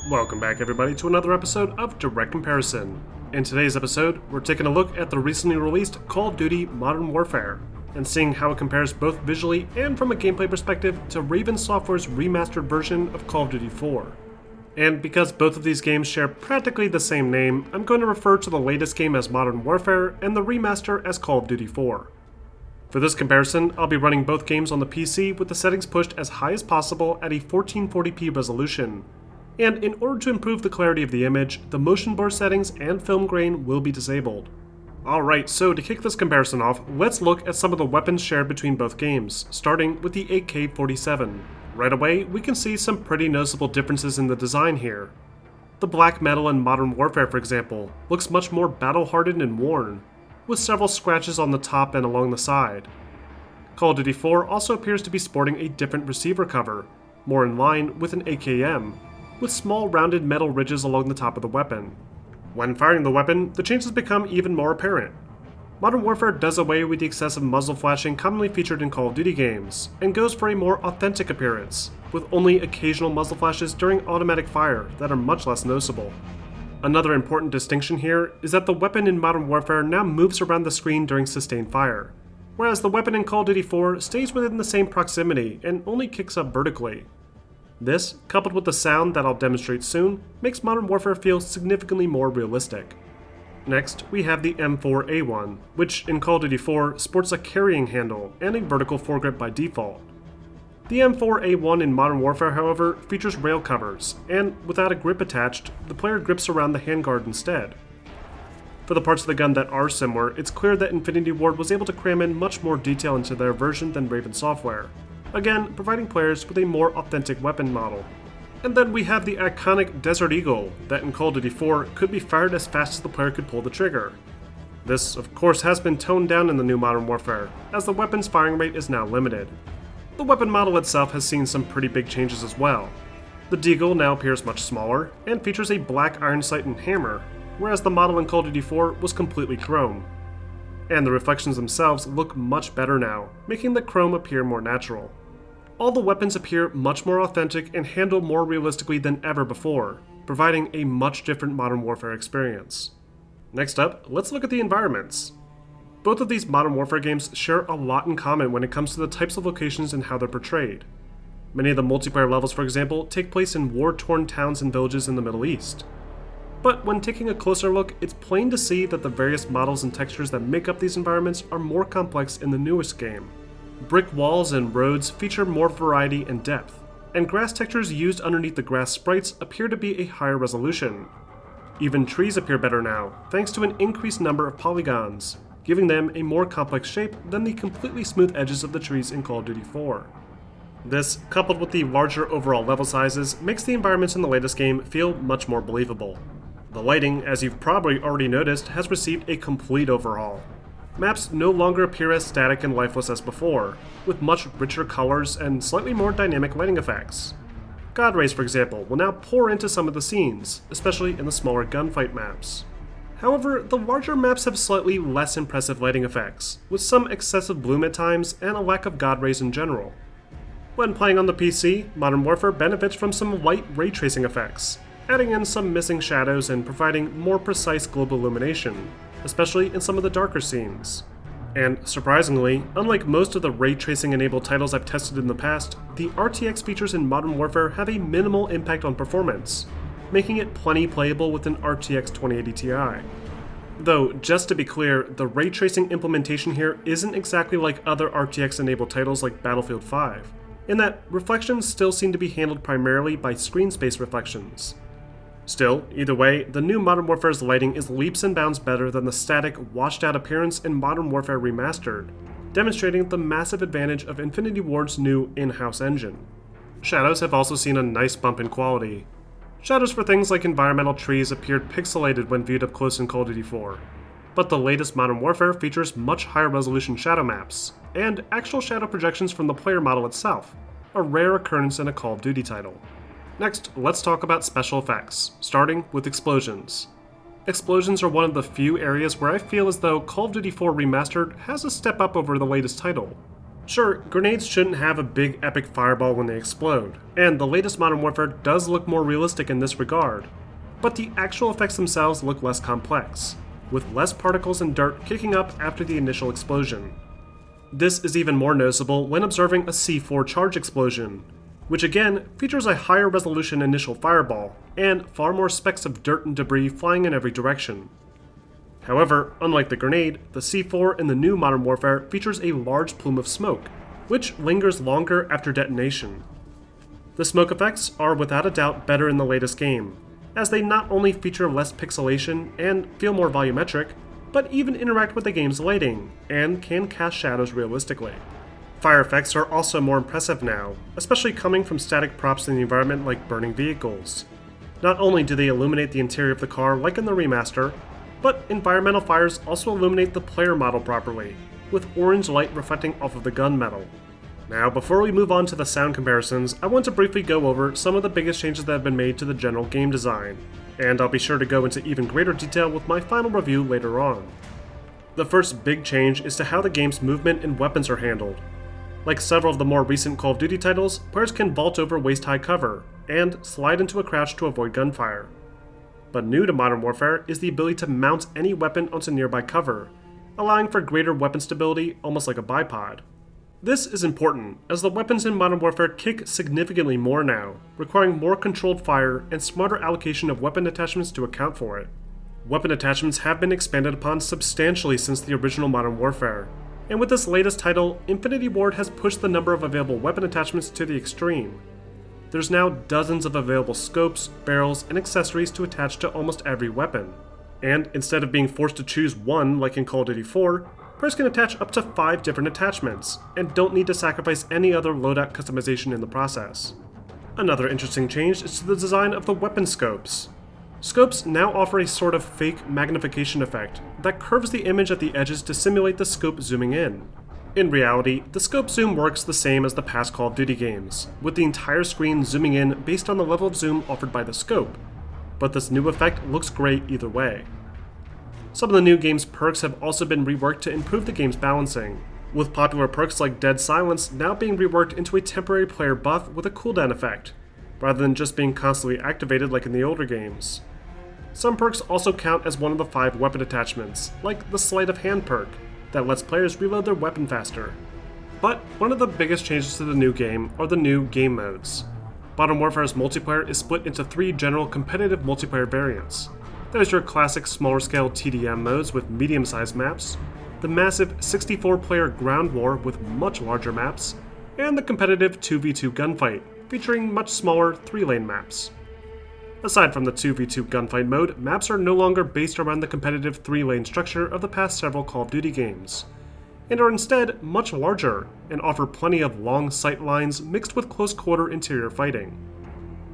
Welcome back everybody to another episode of Direct Comparison. In today's episode, we're taking a look at the recently released Call of Duty Modern Warfare, and seeing how it compares both visually and from a gameplay perspective to Raven Software's remastered version of Call of Duty 4. And because both of these games share practically the same name, I'm going to refer to the latest game as Modern Warfare and the remaster as Call of Duty 4. For this comparison, I'll be running both games on the PC with the settings pushed as high as possible at a 1440p resolution. And in order to improve the clarity of the image, the motion blur settings and film grain will be disabled. Alright, so to kick this comparison off, let's look at some of the weapons shared between both games, starting with the AK-47. Right away, we can see some pretty noticeable differences in the design here. The black metal in Modern Warfare, for example, looks much more battle-hardened and worn, with several scratches on the top and along the side. Call of Duty 4 also appears to be sporting a different receiver cover, more in line with an AKM, with small rounded metal ridges along the top of the weapon. When firing the weapon, the changes become even more apparent. Modern Warfare does away with the excessive muzzle flashing commonly featured in Call of Duty games, and goes for a more authentic appearance, with only occasional muzzle flashes during automatic fire that are much less noticeable. Another important distinction here is that the weapon in Modern Warfare now moves around the screen during sustained fire, whereas the weapon in Call of Duty 4 stays within the same proximity and only kicks up vertically. This, coupled with the sound that I'll demonstrate soon, makes Modern Warfare feel significantly more realistic. Next, we have the M4A1, which in Call of Duty 4 sports a carrying handle and a vertical foregrip by default. The M4A1 in Modern Warfare, however, features rail covers, and without a grip attached, the player grips around the handguard instead. For the parts of the gun that are similar, it's clear that Infinity Ward was able to cram in much more detail into their version than Raven Software, again providing players with a more authentic weapon model. And then we have the iconic Desert Eagle that in Call of Duty 4 could be fired as fast as the player could pull the trigger. This, of course, has been toned down in the new Modern Warfare, as the weapon's firing rate is now limited. The weapon model itself has seen some pretty big changes as well. The Deagle now appears much smaller, and features a black iron sight and hammer, whereas the model in Call of Duty 4 was completely chrome. And the reflections themselves look much better now, making the chrome appear more natural. All the weapons appear much more authentic and handle more realistically than ever before, providing a much different Modern Warfare experience. Next up, let's look at the environments. Both of these Modern Warfare games share a lot in common when it comes to the types of locations and how they're portrayed. Many of the multiplayer levels, for example, take place in war-torn towns and villages in the Middle East. But when taking a closer look, it's plain to see that the various models and textures that make up these environments are more complex in the newest game. Brick walls and roads feature more variety and depth, and grass textures used underneath the grass sprites appear to be a higher resolution. Even trees appear better now, thanks to an increased number of polygons, giving them a more complex shape than the completely smooth edges of the trees in Call of Duty 4. This, coupled with the larger overall level sizes, makes the environments in the latest game feel much more believable. The lighting, as you've probably already noticed, has received a complete overhaul. Maps no longer appear as static and lifeless as before, with much richer colors and slightly more dynamic lighting effects. God rays, for example, will now pour into some of the scenes, especially in the smaller gunfight maps. However, the larger maps have slightly less impressive lighting effects, with some excessive bloom at times and a lack of God rays in general. When playing on the PC, Modern Warfare benefits from some light ray tracing effects, adding in some missing shadows and providing more precise global illumination, especially in some of the darker scenes. And surprisingly, unlike most of the ray tracing enabled titles I've tested in the past, the RTX features in Modern Warfare have a minimal impact on performance, making it plenty playable with an RTX 2080 Ti. Though, just to be clear, the ray tracing implementation here isn't exactly like other RTX enabled titles like Battlefield 5, in that reflections still seem to be handled primarily by screen space reflections. Still, either way, the new Modern Warfare's lighting is leaps and bounds better than the static, washed-out appearance in Modern Warfare Remastered, demonstrating the massive advantage of Infinity Ward's new in-house engine. Shadows have also seen a nice bump in quality. Shadows for things like environmental trees appeared pixelated when viewed up close in Call of Duty 4, but the latest Modern Warfare features much higher resolution shadow maps, and actual shadow projections from the player model itself, a rare occurrence in a Call of Duty title. Next, let's talk about special effects, starting with explosions. Explosions are one of the few areas where I feel as though Call of Duty 4 Remastered has a step up over the latest title. Sure, grenades shouldn't have a big epic fireball when they explode, and the latest Modern Warfare does look more realistic in this regard, but the actual effects themselves look less complex, with less particles and dirt kicking up after the initial explosion. This is even more noticeable when observing a C4 charge explosion, which again features a higher resolution initial fireball, and far more specks of dirt and debris flying in every direction. However, unlike the grenade, the C4 in the new Modern Warfare features a large plume of smoke, which lingers longer after detonation. The smoke effects are without a doubt better in the latest game, as they not only feature less pixelation and feel more volumetric, but even interact with the game's lighting, and can cast shadows realistically. Fire effects are also more impressive now, especially coming from static props in the environment like burning vehicles. Not only do they illuminate the interior of the car like in the remaster, but environmental fires also illuminate the player model properly, with orange light reflecting off of the gunmetal. Now, before we move on to the sound comparisons, I want to briefly go over some of the biggest changes that have been made to the general game design, and I'll be sure to go into even greater detail with my final review later on. The first big change is to how the game's movement and weapons are handled. Like several of the more recent Call of Duty titles, players can vault over waist-high cover, and slide into a crouch to avoid gunfire. But new to Modern Warfare is the ability to mount any weapon onto nearby cover, allowing for greater weapon stability almost like a bipod. This is important, as the weapons in Modern Warfare kick significantly more now, requiring more controlled fire and smarter allocation of weapon attachments to account for it. Weapon attachments have been expanded upon substantially since the original Modern Warfare, and with this latest title, Infinity Ward has pushed the number of available weapon attachments to the extreme. There's now dozens of available scopes, barrels, and accessories to attach to almost every weapon. And instead of being forced to choose one like in Call of Duty 4, players can attach up to 5 different attachments, and don't need to sacrifice any other loadout customization in the process. Another interesting change is to the design of the weapon scopes. Scopes now offer a sort of fake magnification effect that curves the image at the edges to simulate the scope zooming in. In reality, the scope zoom works the same as the past Call of Duty games, with the entire screen zooming in based on the level of zoom offered by the scope, but this new effect looks great either way. Some of the new game's perks have also been reworked to improve the game's balancing, with popular perks like Dead Silence now being reworked into a temporary player buff with a cooldown effect, rather than just being constantly activated like in the older games. Some perks also count as one of the 5 weapon attachments, like the Sleight of Hand perk, that lets players reload their weapon faster. But one of the biggest changes to the new game are the new game modes. Modern Warfare's multiplayer is split into 3 general competitive multiplayer variants. There's your classic smaller scale TDM modes with medium-sized maps, the massive 64-player ground war with much larger maps, and the competitive 2v2 gunfight, featuring much smaller 3-lane maps. Aside from the 2v2 gunfight mode, maps are no longer based around the competitive 3-lane structure of the past several Call of Duty games, and are instead much larger and offer plenty of long sight lines mixed with close-quarter interior fighting.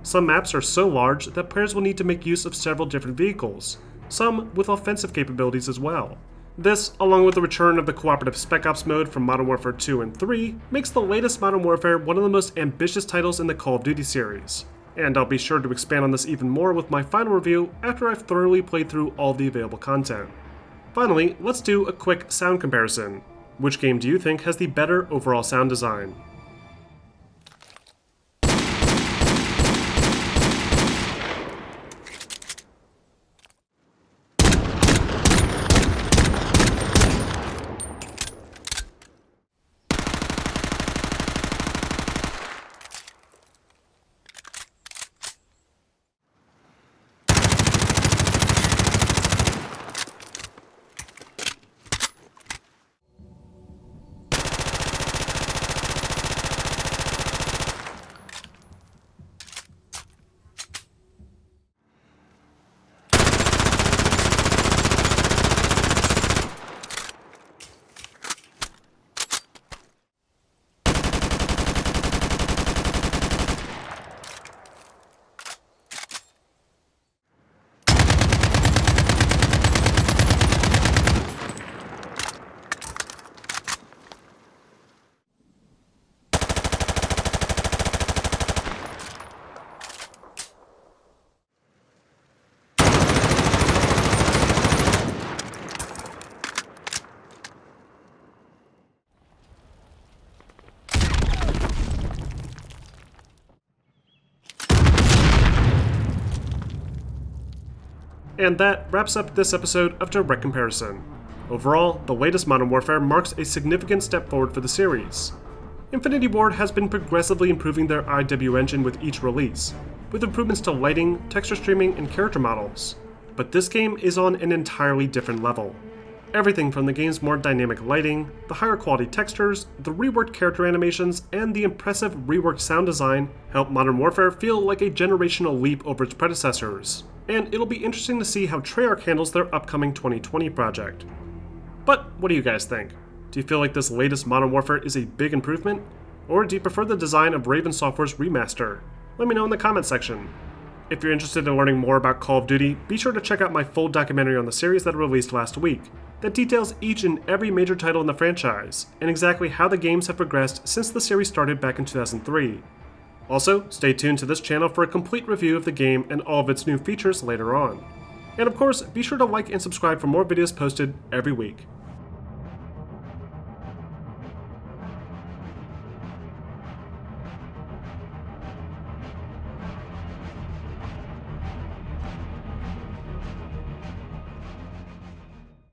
Some maps are so large that players will need to make use of several different vehicles, some with offensive capabilities as well. This, along with the return of the cooperative Spec Ops mode from Modern Warfare 2 and 3, makes the latest Modern Warfare one of the most ambitious titles in the Call of Duty series. And I'll be sure to expand on this even more with my final review after I've thoroughly played through all the available content. Finally, let's do a quick sound comparison. Which game do you think has the better overall sound design? And that wraps up this episode of Direct Comparison. Overall, the latest Modern Warfare marks a significant step forward for the series. Infinity Ward has been progressively improving their IW engine with each release, with improvements to lighting, texture streaming, and character models. But this game is on an entirely different level. Everything from the game's more dynamic lighting, the higher quality textures, the reworked character animations, and the impressive reworked sound design help Modern Warfare feel like a generational leap over its predecessors. And it'll be interesting to see how Treyarch handles their upcoming 2020 project. But what do you guys think? Do you feel like this latest Modern Warfare is a big improvement? Or do you prefer the design of Raven Software's Remaster? Let me know in the comments section. If you're interested in learning more about Call of Duty, be sure to check out my full documentary on the series that I released last week, that details each and every major title in the franchise, and exactly how the games have progressed since the series started back in 2003. Also, stay tuned to this channel for a complete review of the game and all of its new features later on. And of course, be sure to like and subscribe for more videos posted every week.